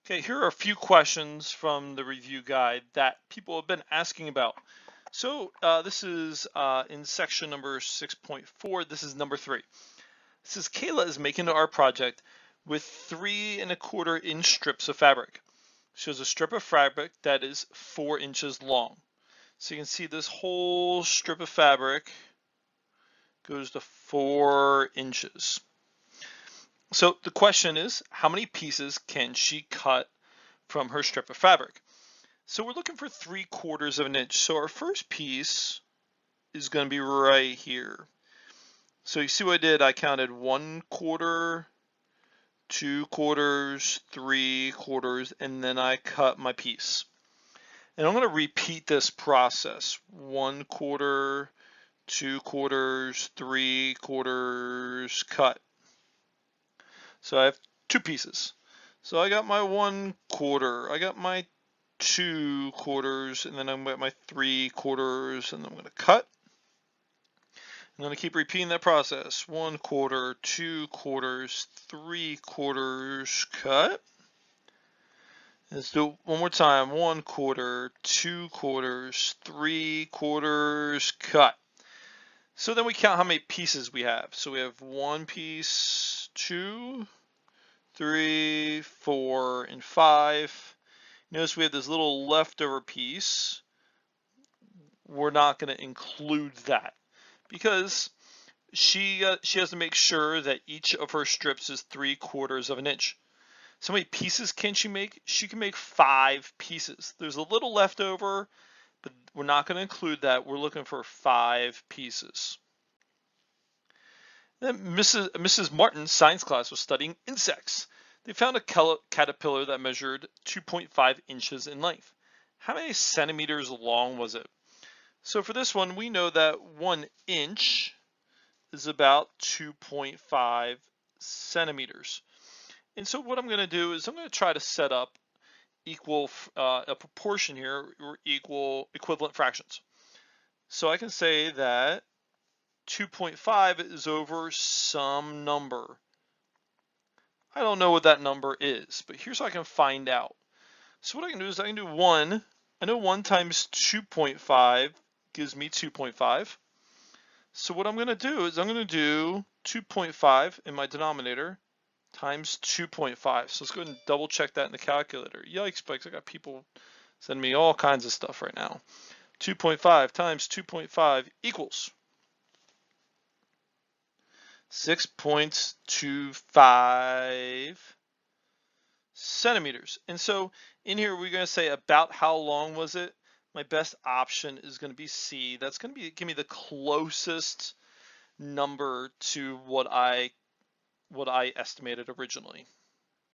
Okay, here are a few questions from the review guide that people have been asking about. So this is in section number 6.4. This is number 3. It says Kayla is making our project with 3¼ inch strips of fabric. Shows a strip of fabric that is 4 inches long. So you can see this whole strip of fabric goes to 4 inches. So the question is, how many pieces can she cut from her strip of fabric? So we're looking for 3/4 of an inch. So our first piece is going to be right here. So you see what I did? I counted 1/4, 2/4, 3/4, and then I cut my piece. And I'm going to repeat this process. 1/4, 2/4, 3/4, cut. So I have 2 pieces. So I got my 1/4, I got my 2/4, and then I'm at my 3/4, and I'm going to cut. I'm going to keep repeating that process. 1/4, 2/4, 3/4, cut. Let's do it one more time. 1/4, 2/4, 3/4, cut. So then we count how many pieces we have. So we have 1 piece, 2, 3, 4, and 5. Notice we have this little leftover piece. We're not going to include that because she has to make sure that each of her strips is 3/4 of an inch. So how many pieces can she make? She can make 5 pieces. There's a little left over, but we're not going to include that. We're looking for 5 pieces. Then Mrs. Martin's science class was studying insects. They found a caterpillar that measured 2.5 inches in length. How many centimeters long was it? So for this one, we know that 1 inch is about 2.5 centimeters. And so what I'm going to do is I'm going to try to set up a proportion here, or equivalent fractions. So I can say that 2.5 is over some number. I don't know what that number is, but here's how I can find out. So what I can do is I can do 1. I know 1 times 2.5 gives me 2.5. So what I'm going to do is I'm going to do 2.5 in my denominator times 2.5. So let's go ahead and double check that in the calculator. Yikes, Spikes, I got people sending me all kinds of stuff right now. 2.5 times 2.5 equals 6.25 centimeters. And so in here, we're going to say about how long was it? My best option is going to be C. That's going to give me the closest number to what I estimated originally.